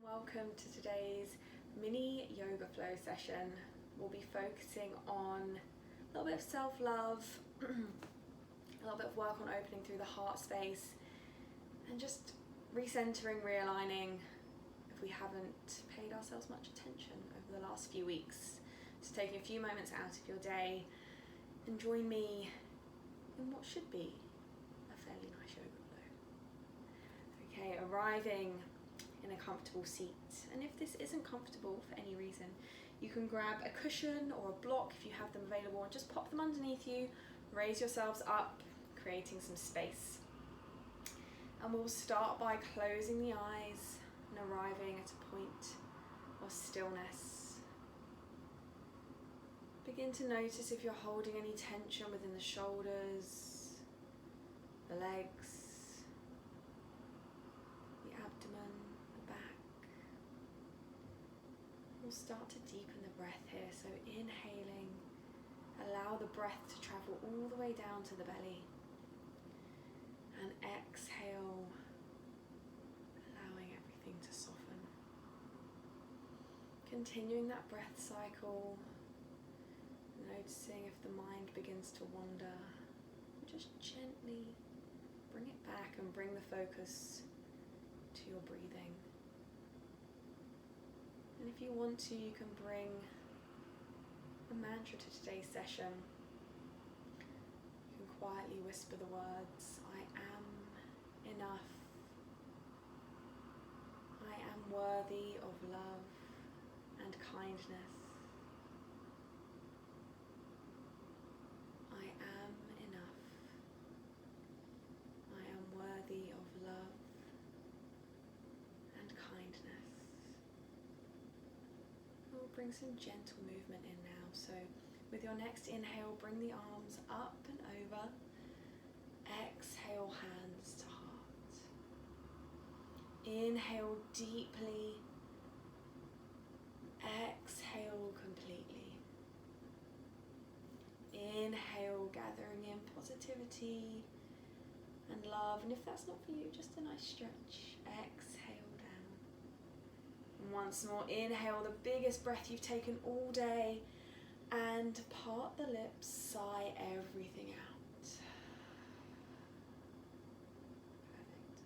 Welcome to today's mini yoga flow session. We'll be focusing on a little bit of self-love, a little bit of work on opening through the heart space, and just recentering, realigning if we haven't paid ourselves much attention over the last few weeks. So taking a few moments out of your day and join me in what should be a fairly nice yoga flow. Okay, arriving in a comfortable seat, and if this isn't comfortable for any reason, you can grab a cushion or a block if you have them available and just pop them underneath you, raise yourselves up, creating some space. And we'll start by closing the eyes and arriving at a point of stillness. Begin to notice if you're holding any tension within the shoulders, the legs, the abdomen, the back. We'll start to deepen the breath here, so inhaling, allow the breath to travel all the way down to the belly, and exhale, allowing everything to soften. Continuing that breath cycle, noticing if the mind begins to wander, just gently bring it back and bring the focus to your breathing. And if you want to, you can bring a mantra to today's session. You can quietly whisper the words, I am enough. I am worthy of love and kindness. I am enough. I am worthy of love and kindness. We'll bring some gentle movement in now. So with your next inhale, bring the arms up and over. Exhale, hands to heart. Inhale deeply. Exhale completely. Inhale, gathering in positivity and love. And if that's not for you, just a nice stretch. Exhale down. And once more, inhale the biggest breath you've taken all day. And part the lips, sigh everything out. Perfect.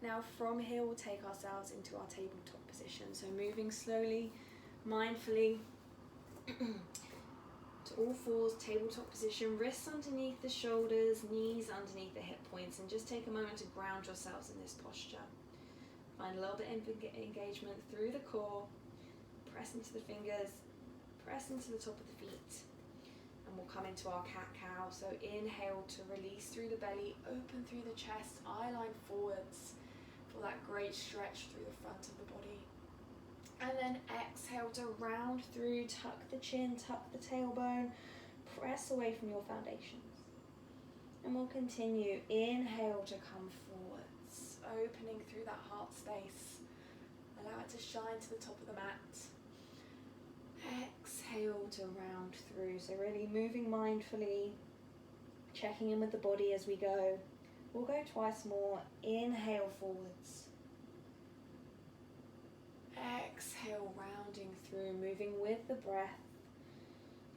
Now from here, we'll take ourselves into our tabletop position. So moving slowly, mindfully, to all fours, tabletop position, wrists underneath the shoulders, knees underneath the hip points, and just take a moment to ground yourselves in this posture. Find a little bit of engagement through the core, press into the fingers, press into the top of the feet, and we'll come into our cat-cow. So inhale to release through the belly, open through the chest, eye line forwards for that great stretch through the front of the body. And then exhale to round through, tuck the chin, tuck the tailbone, press away from your foundations. And we'll continue. Inhale to come forwards, opening through that heart space. Allow it to shine to the top of the mat. Exhale to round through. So really moving mindfully, checking in with the body as we go. We'll go twice more. Inhale forwards. Exhale, rounding through, moving with the breath.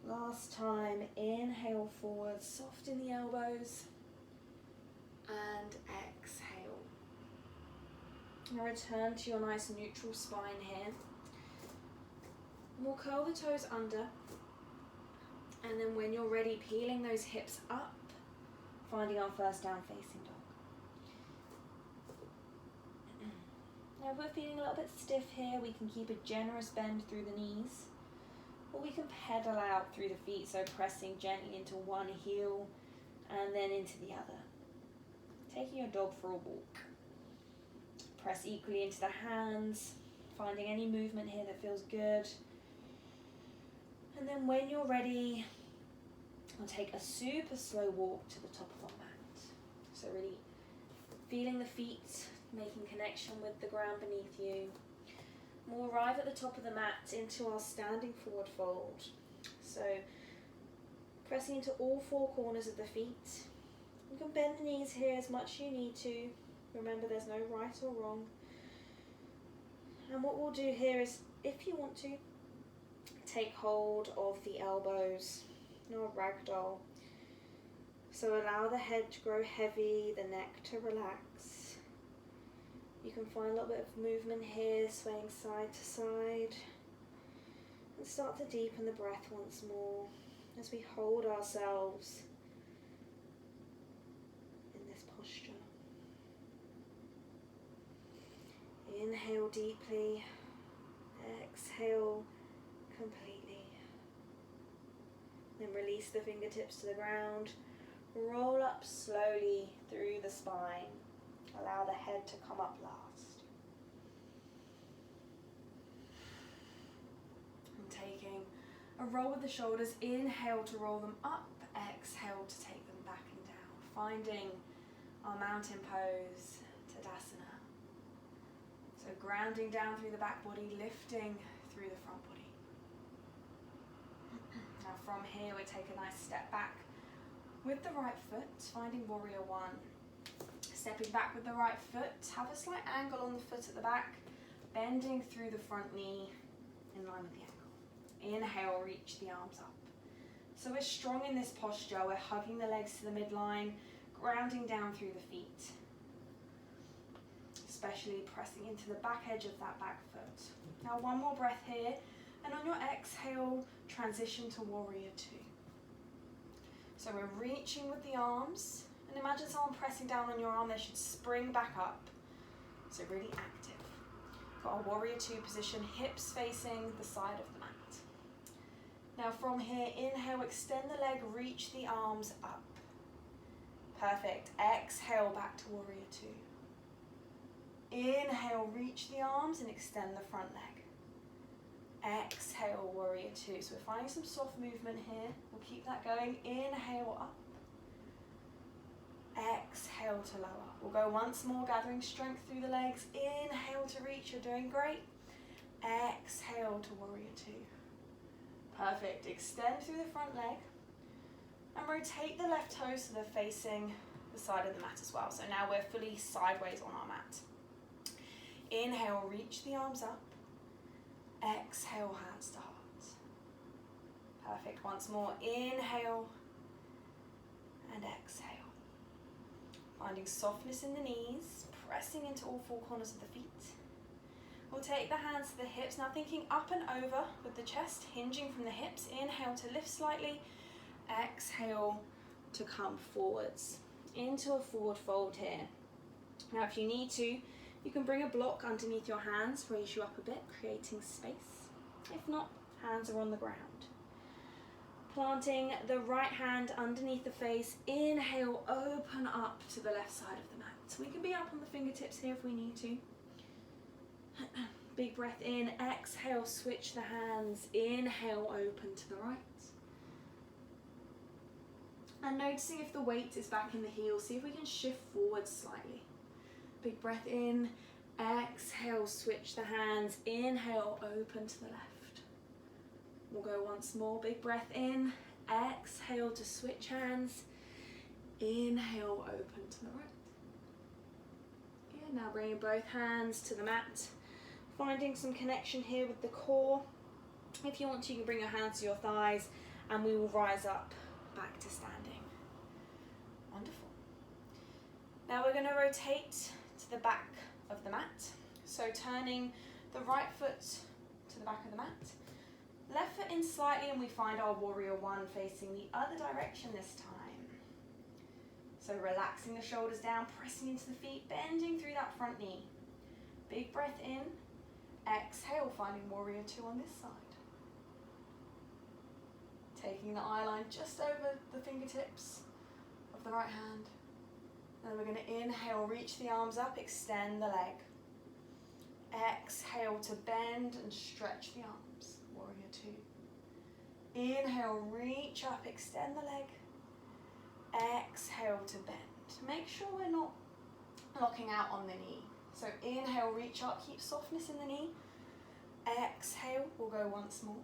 Last time, inhale forward, soften the elbows, and exhale. Now return to your nice neutral spine here. We'll curl the toes under, and then when you're ready, peeling those hips up, finding our first down facing dog. Now if we're feeling a little bit stiff here, we can keep a generous bend through the knees, or we can pedal out through the feet, so pressing gently into one heel and then into the other. Taking your dog for a walk. Press equally into the hands, finding any movement here that feels good. And then when you're ready, we'll take a super slow walk to the top of our mat. So really feeling the feet, making connection with the ground beneath you. We'll arrive at the top of the mat into our standing forward fold. So pressing into all four corners of the feet. You can bend the knees here as much as you need to. Remember, there's no right or wrong. And what we'll do here is, if you want to, take hold of the elbows, no ragdoll. So allow the head to grow heavy, the neck to relax. You can find a little bit of movement here, swaying side to side. And start to deepen the breath once more as we hold ourselves in this posture. Inhale deeply, exhale completely. Then release the fingertips to the ground. Roll up slowly through the spine. Allow the head to come up last. And taking a roll with the shoulders, inhale to roll them up, exhale to take them back and down. Finding our mountain pose, Tadasana. So grounding down through the back body, lifting through the front body. Now from here we take a nice step back with the right foot, finding warrior one. Stepping back with the right foot, have a slight angle on the foot at the back, bending through the front knee in line with the ankle. Inhale, reach the arms up. So we're strong in this posture, we're hugging the legs to the midline, grounding down through the feet. Especially pressing into the back edge of that back foot. Now one more breath here, and on your exhale, transition to warrior two. So we're reaching with the arms, and imagine someone pressing down on your arm, they should spring back up. So really active. Got our warrior two position, hips facing the side of the mat. Now from here, inhale, extend the leg, reach the arms up. Perfect. Exhale, back to warrior two. Inhale, reach the arms and extend the front leg. Exhale, warrior two. So we're finding some soft movement here. We'll keep that going. Inhale up. Exhale to lower. We'll go once more, gathering strength through the legs. Inhale to reach, you're doing great. Exhale to warrior two. Perfect. Extend through the front leg. And rotate the left toes so they're facing the side of the mat as well. So now we're fully sideways on our mat. Inhale, reach the arms up. Exhale, hands to heart. Perfect. Once more. Inhale and exhale. Finding softness in the knees, pressing into all four corners of the feet. We'll take the hands to the hips. Now thinking up and over with the chest, hinging from the hips. Inhale to lift slightly. Exhale to come forwards. Into a forward fold here. Now if you need to, you can bring a block underneath your hands, raise you up a bit, creating space. If not, hands are on the ground. Planting the right hand underneath the face. Inhale, open up to the left side of the mat. So we can be up on the fingertips here if we need to. Big breath in, exhale, switch the hands. Inhale, open to the right. And noticing if the weight is back in the heels, see if we can shift forward slightly. Big breath in, exhale, switch the hands. Inhale, open to the left. We'll go once more, big breath in, exhale to switch hands. Inhale, open to the right. Good, now bringing both hands to the mat. Finding some connection here with the core. If you want to, you can bring your hands to your thighs and we will rise up back to standing. Wonderful. Now we're going to rotate to the back of the mat. So turning the right foot to the back of the mat. Left foot in slightly and we find our warrior one facing the other direction this time. So relaxing the shoulders down, pressing into the feet, bending through that front knee. Big breath in. Exhale, finding warrior two on this side. Taking the eye line just over the fingertips of the right hand. Then we're going to inhale, reach the arms up, extend the leg. Exhale to bend and stretch the arms. Warrior two. Inhale, reach up, extend the leg. Exhale to bend. Make sure we're not locking out on the knee. So inhale, reach up, keep softness in the knee. Exhale, we'll go once more.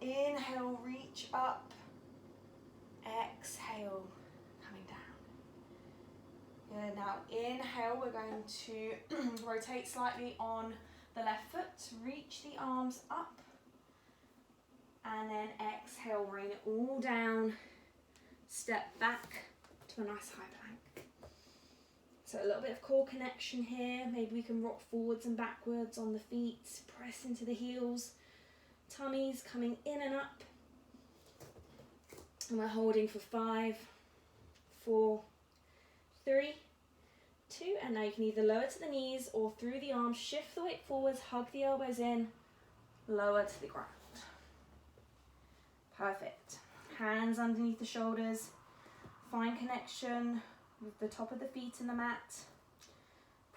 Inhale, reach up. Exhale, coming down. Good, now inhale, we're going to rotate slightly on the left foot, reach the arms up, and then exhale, rain it all down, step back to a nice high plank. So a little bit of core connection here. Maybe we can rock forwards and backwards on the feet, press into the heels, tummies coming in and up. And we're holding for 5, 4, 3, 2, and now you can either lower to the knees or through the arms, shift the weight forwards, hug the elbows in, lower to the ground. Perfect. Hands underneath the shoulders, find connection with the top of the feet in the mat,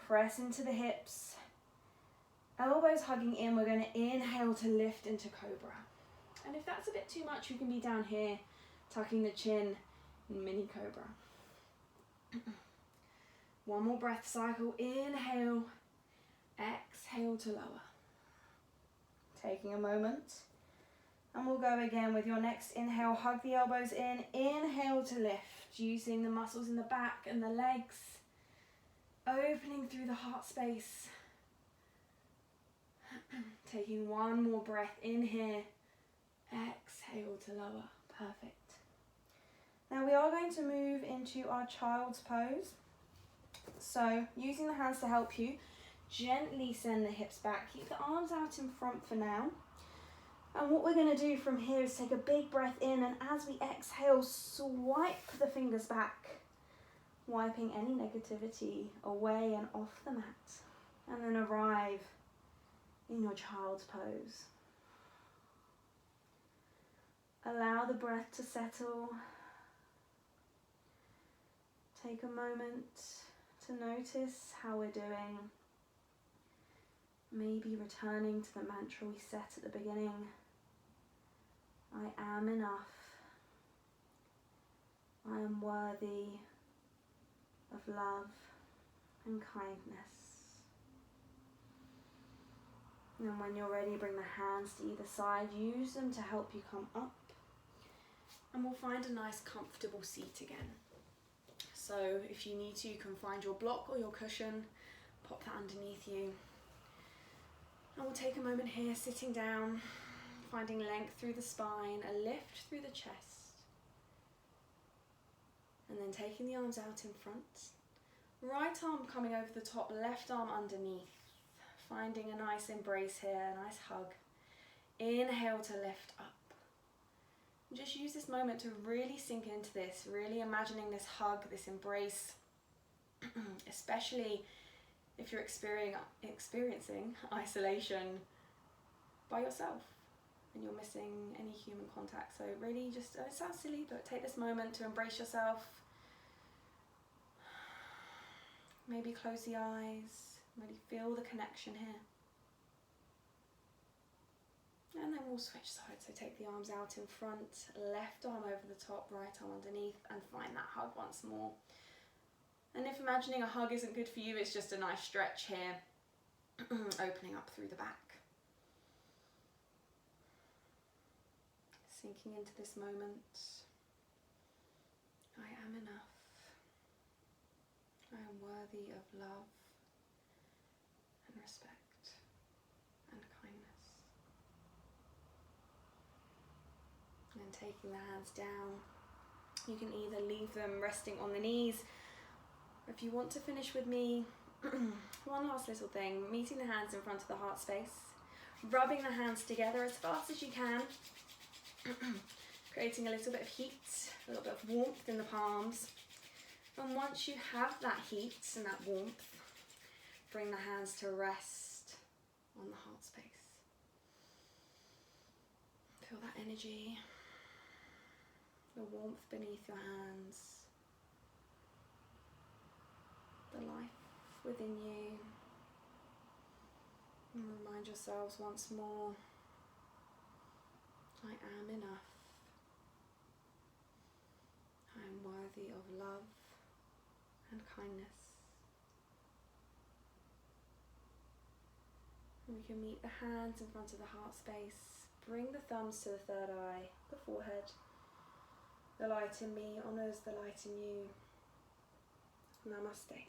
press into the hips, elbows hugging in. We're going to inhale to lift into cobra. And if that's a bit too much, you can be down here, tucking the chin in mini cobra. One more breath cycle. Inhale, exhale to lower. Taking a moment. And we'll go again with your next inhale. Hug the elbows in. Inhale to lift, using the muscles in the back and the legs. Opening through the heart space. Taking one more breath in here. Exhale to lower. Perfect. Now we are going to move into our child's pose. So using the hands to help you, gently send the hips back. Keep the arms out in front for now. And what we're going to do from here is take a big breath in, and as we exhale, swipe the fingers back, wiping any negativity away and off the mat. And then arrive in your child's pose. Allow the breath to settle. Take a moment to notice how we're doing. Maybe returning to the mantra we set at the beginning. I am enough. I am worthy of love and kindness. And when you're ready, bring the hands to either side. Use them to help you come up. And we'll find a nice comfortable seat again. So if you need to, you can find your block or your cushion, pop that underneath you. And we'll take a moment here, sitting down, finding length through the spine, a lift through the chest. And then taking the arms out in front. Right arm coming over the top, left arm underneath. Finding a nice embrace here, a nice hug. Inhale to lift up. And just use this moment to really sink into this, really imagining this hug, this embrace, especially if you're experiencing isolation by yourself and you're missing any human contact. So really just, it sounds silly, but take this moment to embrace yourself. Maybe close the eyes, really feel the connection here. And then we'll switch sides, so take the arms out in front, left arm over the top, right arm underneath, and find that hug once more. And if imagining a hug isn't good for you, it's just a nice stretch here, opening up through the back. Sinking into this moment. I am enough. I am worthy of love and respect and kindness. And then taking the hands down, you can either leave them resting on the knees. If you want to finish with me, one last little thing, meeting the hands in front of the heart space, rubbing the hands together as fast as you can, creating a little bit of heat, a little bit of warmth in the palms. And once you have that heat and that warmth, bring the hands to rest on the heart space. Feel that energy, the warmth beneath your hands. The life within you, and remind yourselves once more, I am enough. I am worthy of love and kindness. And we can meet the hands in front of the heart space, bring the thumbs to the third eye, the forehead. The light in me honours the light in you. Namaste.